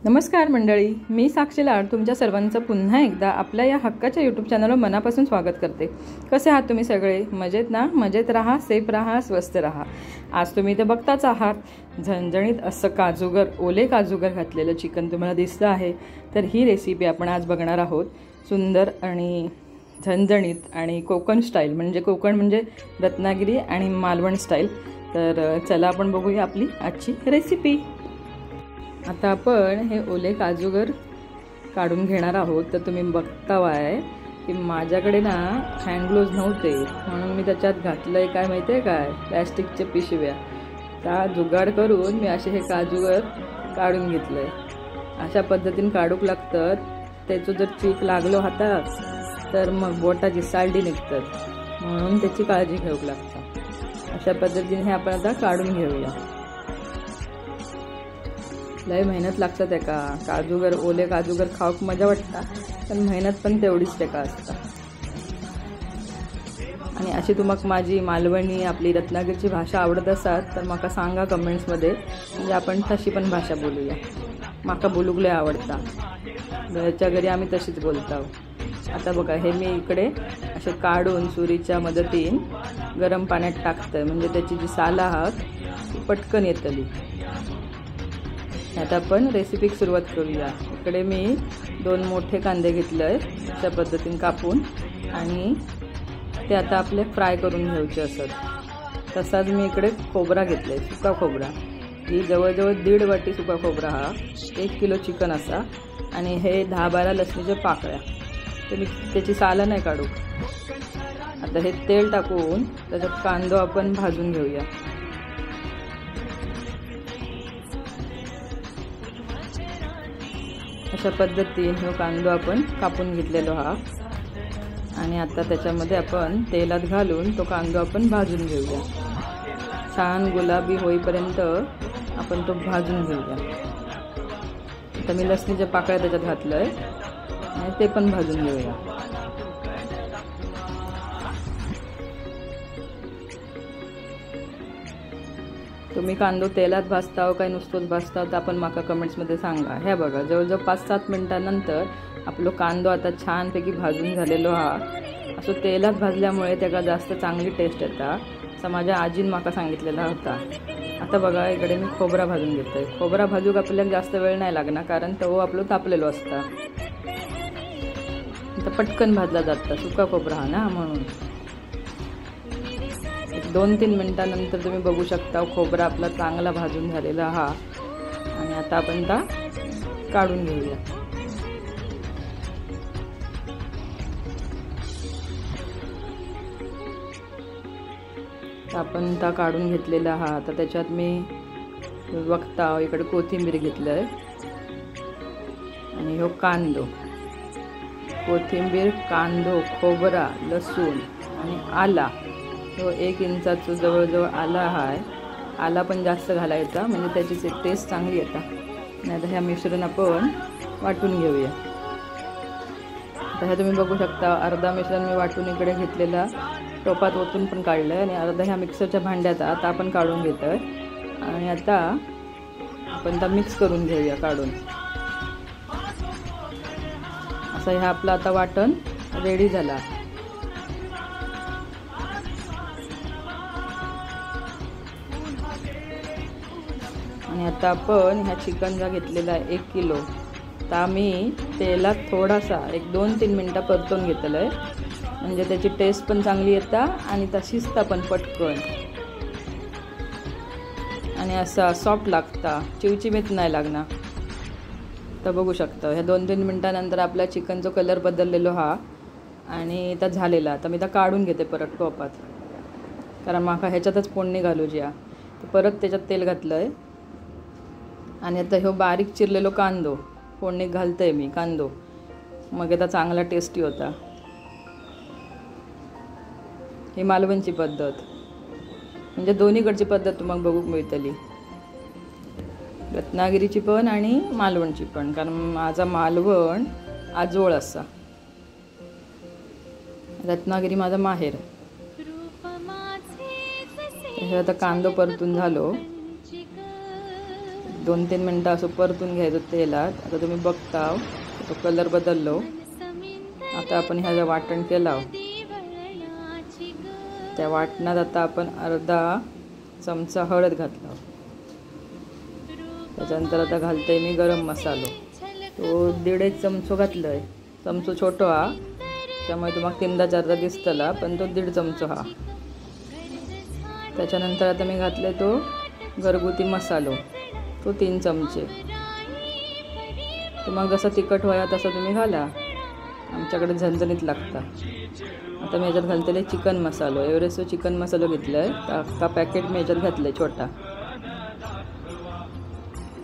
नमस्कार मंडळी, मी साक्षी लाड तुमच्या सर्वांचं पुन्हा एकदा आपल्या या हक्काच्या यूट्यूब चॅनलवर मनापासून स्वागत करते। कसे आहात तुम्ही सगळे? मजेत ना? मजेत राहा, सेफ राहा, स्वस्थ राहा। आज तुम्ही ते बघताच आहात झणझणीत असं काजूगर, ओले काजूगर घातलेलं चिकन तुम्हाला दिसलं आहे। तर ही रेसिपी आपण आज बघणार आहोत। सुंदर आणि झणझणीत आणि कोकण स्टाईल, म्हणजे कोकण म्हणजे रत्नागिरी आणि मालवण स्टाईल। तर चला आपण बघूया आपली आजची रेसिपी। आता आपण हे ओले काजूगर काढून घेणार आहोत। तर तुम्ही बघताय की माझ्याकडे ना हँड ग्लोव्ज नव्हते, म्हणून मी त्याच्यात घातलंय काय माहिती आहे काय, प्लॅस्टिकच्या पिशव्या। त्या जुगाड करून मी असे हे काजूगर काढून घेतलंय। अशा पद्धतीने काढूक लागतं। त्याचं जर चीक लागलो हातात तर मग बोटाची सालडी निघतात, म्हणून त्याची काळजी घ्यावी लागतं। अशा पद्धतीने हे आपण आता काढून घेऊया। लय मेहनत लागतात त्या काजूगर, ओले काजूगर खाऊक मजा वाटतं, पण मेहनत पण तेवढीच त्या असतात। आणि अशी तुम्हाला माझी मालवणी आपली रत्नागिरीची भाषा आवडत असाल तर माका सांगा कमेंट्समध्ये, म्हणजे आपण तशी पण भाषा बोलूया। माका बोलूक लय आवडता, घरच्या घरी आम्ही तशीच बोलतो। आता बघा हे मी इकडे असे काढून सुरीच्या मदतीने गरम पाण्यात टाकतोय, म्हणजे त्याची जी साल आहात ती पटकन येतली। आता आपण रेसिपीक सुरुवात करूया। इकडे मी 2 मोठे कांदे घेतले अशा पद्धतीने कापून, आणि ते आता आपले फ्राय करून घ्यायचे असत। तसाच मी इकडे खोबरा घेतलाय, सुका खोबरा। ही जवळजवळ 1.5 वाटी सुका खोबरा, हा 1 किलो चिकन असा। आणि हे 10-12 लसणीच्या पाकळ्या, तर मी त्याची साल नाही काढू। आता हे तेल टाकून त्याच्यात कांदो आपण भाजून घेऊया। अशा पद्धतीने हा कांदा आपण कापून घेतलेलो हा, आणि आता त्याच्यामध्ये आपण तेलात घालून तो कांदा आपण भाजून घेऊया। छान गुलाबी होईपर्यंत आपण तो भाजून घेऊया। आता मी लसणीच्या पाकळ्या त्याच्यात घातलंय आणि ते पण भाजून घेऊया। तुम्ही कांदो तेलात भाजताव काय नुसतोच भाजताव तर आपण माका कमेंट्समध्ये सांगा। हे बघा जवळजवळ 5-7 मिनिटांनंतर आपलो कांदो आता छानपैकी भाजून झालेलो हा। असं तेलात भाजल्यामुळे त्याला जास्त चांगली टेस्ट येता, असं माझ्या आजीन माका सांगितलेला होता। आता बघा इकडे मी खोबरा भाजून घेतोय। खोबरा भाजूक आपल्याला जास्त वेळ नाही लागणार, कारण तो आपलं तापलेलो असता। आता पटकन भाजला जातं सुका खोबरा हा ना, म्हणून 2-3 मिनिटांनंतर तुम्ही बघू शकता खोबरा आपला चांगला भाजून झालेला हा। आणि आता आपण ता काढून घेऊया। आपण ता काढून घेतलेला हा। आता त्याच्यात मी बघता इकडे कोथिंबीर घेतलंय, आणि हो कांदो, कोथिंबीर, कांदो, खोबरा, लसूण आणि आला। तो 1 इंचाचा जवळजवळ आला आहे। आला पण जास्त घालायचा, म्हणजे त्याची टेस्ट चांगली येता। आणि आता ह्या मिश्रण आपण वाटून घेऊया। आता हे तुम्ही बघू शकता अर्धा मिश्रण मी वाटून इकडे घेतलेला टोपात ओतून पण काढलं आहे, आणि अर्धा ह्या मिक्सरच्या भांड्यात आता आपण काढून घेतोय। आणि आता आपण तर मिक्स करून घेऊया काढून। असं ह्या आपलं आता वाटण रेडी झाला। आणि आता आपण ह्या चिकनचा घेतलेला 1 किलो ता मी तेलात थोडासा 1-2-3 मिनटं परतून घेतलंय, म्हणजे त्याची टेस्ट पण चांगली येता आणि तशीच ता पण पटकन आणि असा सॉफ्ट लागता, चिवचिवीत नाही लागणार। तर बघू शकता ह्या 2-3 मिनटानंतर आपल्या चिकनचा कलर बदललेलो हा, आणि आता झालेला। आता मी आता काढून घेते परत टोपात, कारण माका ह्याच्यातच फोडणी घालूची आहे। तर परत त्याच्यात तेल घातलंय, आणि आता ह्यो बारीक चिरलेलो कांदो फोडणी घालतोय मी कांदो, मग आता चांगला टेस्टी होता। ही मालवणची पद्धत, म्हणजे दोन्हीकडची पद्धत तुम्हाला बघूक मिळतली, रत्नागिरीची पण आणि मालवणची पण, कारण माझा मालवण आजोळ असा, रत्नागिरी माझा माहेर। हे आता कांदो परतून झालो, 2-3 मिनटं असं परतून घ्यायचं तेलात. आता तुम्ही बघता तो कलर बदललो. आता आपण ह्याचं वाटण केलं. त्या वाटणात आता आपण अर्धा चमचा हळद घातला. त्याच्यानंतर आता घालते मी गरम मसालो. तो 1.5 चमचो घातलाय. चमचो छोटो हा, त्यामुळे तुम्हाला 3-4 दिसतला, पण तो 1.5 चमचो हा. त्याच्यानंतर आता मी घातले तो घरगुती मसालो, तो 3 चमचे. तुम्हाला जसं तिखट व्हाया तसं तुम्ही घाला. आमच्याकडे झणझणीत लागता. आता मी याच्यात घालतेले चिकन मसालो. एव्हरेस्ट चिकन मसालो घेतलाय. अख्खा पॅकेट मी याच्यात घातलंय छोटा.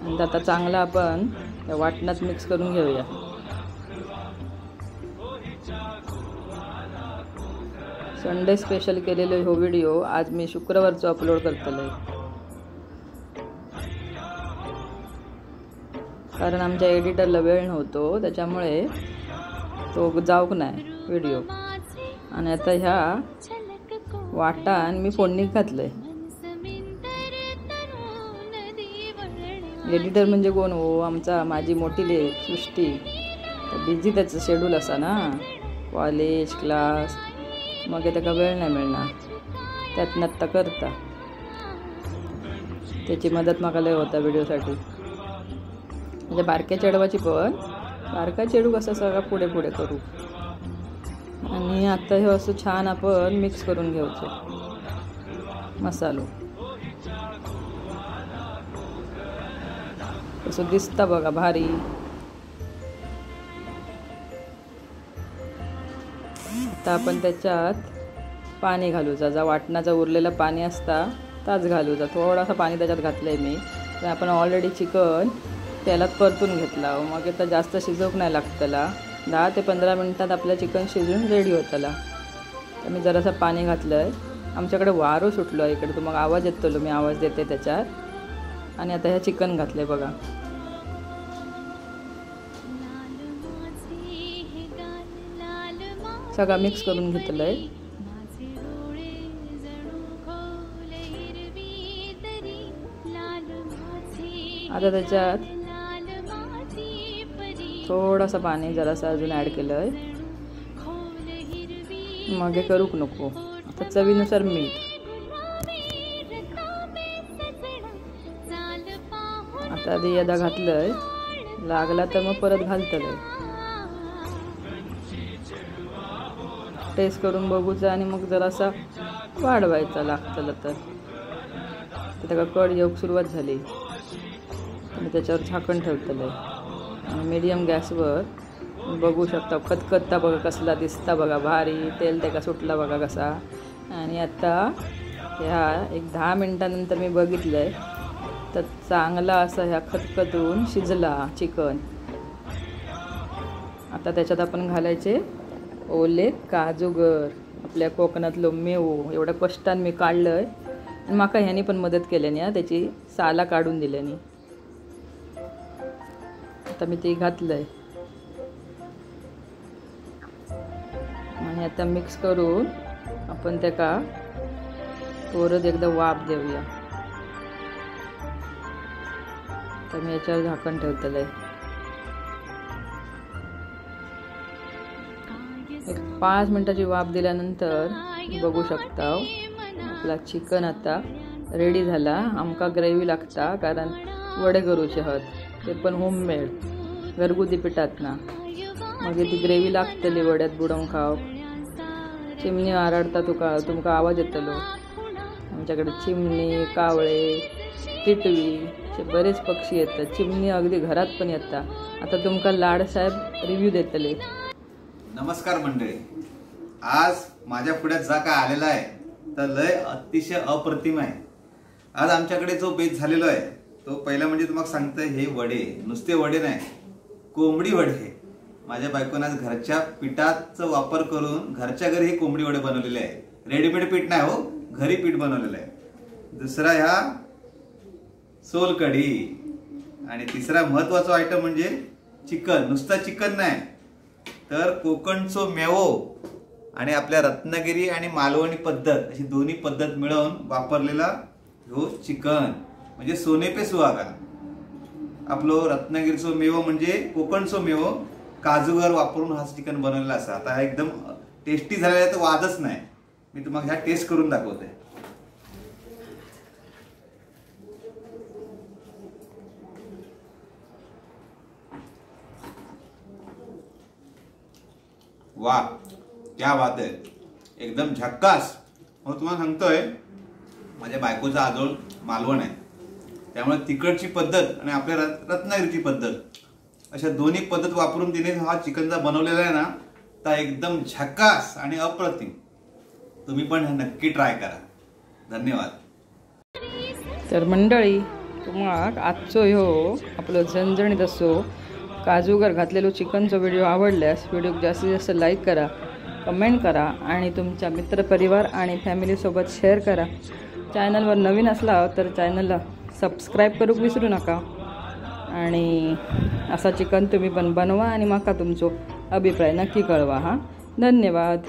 आणि आता चांगला आपण त्या वाटणात मिक्स करून घेऊया. संडे स्पेशल केलेलो हो व्हिडिओ आज मी शुक्रवारचा अपलोड करतले, कारण आमच्या एडिटरला वेळ नव्हतो, त्याच्यामुळे तो जाऊक नाही व्हिडिओ. आणि आता ह्या वाटाण मी फोडणीत घातलंय. एडिटर म्हणजे कोण हो? आमचा माझी मोठी लेक सृष्टी. बिझी त्याचं शेड्यूल असा ना, कॉलेज क्लास, मग त्याला वेळ नाही मिळणार. त्यातनं आत्ता करता त्याची मदत मला लय होता व्हिडिओसाठी. म्हणजे बारक्या चेडवाची पण बारका चेडू कसं सगळं पुढे पुढे करू. आणि आता हे असं छान आपण मिक्स करून घ्यायचं मसालो. असं दिसता बघा भारी. आता आपण त्याच्यात पाणी घालूचा. जा वाटणाचा उरलेला पाणी असता ताच घालूचा. थोडासा पाणी त्याच्यात घातलंय मी. तर आपण ऑलरेडी चिकन तेलात परतून घेतला, मग आता जास्त शिजवूक नाही लागतला. 10 ते 15 मिनिटात आपलं चिकन शिजून रेडी होतला. तर मी जरासं पाणी घातलंय. आमच्याकडे वारो सुटलो आहे इकडे, तो मग आवाज येतो, मी आवाज देते त्याच्यात. आणि आता ह्या चिकन घातलंय बघा. सगळं मिक्स करून घेतलंय. आता त्याच्यात थोडासा पाणी जरासं अजून ॲड केलंय. मग हे करूक नको. आता चवीनुसार मीठ. आता आधी यदा घातलंय, लागला तर मग परत घालतलंय. टेस्ट करून बघूचा आणि मग जरासा वाढवायचा लागतलं तर. त्याला कड येऊक सुरुवात झाली आणि त्याच्यावर झाकण ठेवतलंय. आणि मीडियम गॅसवर बघू शकता. खतखतता बघा कसला दिसता बघा भारी. तेल त्याला सुटला बघा कसा. आणि आता ह्या एक 10 मिनिटानंतर मी बघितलंय तर चांगला असा ह्या खतखतून शिजला चिकन. आता त्याच्यात आपण घालायचे ओले काजूगर. आपल्या कोकणातलं मेवो. एवढ्या कष्टाने मी काढलंय आणि माका ह्यानी पण मदत केल्याने त्याची साला काढून दिल्याने. आता मी ते घातलंय आणि आता मिक्स करून आपण त्याका परत एकदा वाफ देऊया. तर मी याच्यावर झाकण ठेवतलंय. एक 5 मिनिटाची वाफ दिल्यानंतर बघू शकता आपला चिकन आता रेडी झाला. आमका ग्रेव्ही लागता, कारण वडे करूचे आहात, ते पण होममेड घरगुती पिठात ना. मग ती ग्रेव्ही लागतली वड्यात बुडवून खाव. चिमणी आरडता तुमका आवाज येतलो. आमच्याकडे चिमणी, कावळे, टिटवी असे बरेच पक्षी येतात. चिमणी अगदी घरात पण येतात. आता तुमका लाडसाहेब रिव्ह्यू देतले. नमस्कार मंडळी. आज माझ्या पुढे जा का आलेला आहे तर लय अतिशय अप्रतिम आहे. आज आमच्याकडे जो बेत झालेला आहे तो पहिला म्हणजे तुम्हाला सांगतोय, हे वडे नुसते वडे नाही, कोंबडी वडे. माझ्या बायकोने आज घरच्या पिठाचा वापर करून घरच्या घरी हे कोंबडी वडे बनवलेले आहे. रेडीमेड पीठ नाही हो, घरी पीठ बनवलेलं आहे. दुसरा ह्या सोलकढी. आणि तिसरा महत्वाचा आयटम म्हणजे चिकन. नुसता चिकन नाही तर कोकणचो मेवो आणि आपल्या रत्नागिरी आणि मालवणी पद्धत अशी दोन्ही पद्धत मिळवून वापरलेला हो चिकन, म्हणजे सोने पे सुहागा. आपलं रत्नागिरीचं मेव म्हणजे कोकणचं मेव काजूगर वापरून हा चिकन बनवलेला असा. आता हा एकदम टेस्टी झालेला आहे तर वादच नाही. मी तुम्हाला ह्या टेस्ट करून दाखवते. वाह, क्या बात आहे, एकदम झक्कास. मग तुम्हाला सांगतोय माझ्या बायकोचा आजोळ मालवण आहे, त्यामुळे तिकडची पद्धत आणि आपल्या रत्नागिरीची पद्धत अशा दोन्ही पद्धत वापरून तिने हा चिकनचा बनवलेला आहे ना, तर एकदम झक्कास आणि अप्रतिम. तुम्ही पण नक्की ट्राय करा. धन्यवाद. तर मंडळी, तुम्हाला आजचो ह्यो आपलं झणझणीत असो काजूगर घातलेलो चिकनचा व्हिडिओ आवडल्यास व्हिडिओ जास्तीत जास्त लाईक करा, कमेंट करा आणि तुमच्या मित्रपरिवार आणि फॅमिलीसोबत शेअर करा. चॅनलवर नवीन असला तर चॅनलला सबस्क्राईब करूक विसरू नका. आणि असा चिकन तुम्ही पण बनवा आणि माका तुमचो अभिप्राय नक्की कळवा. धन्यवाद.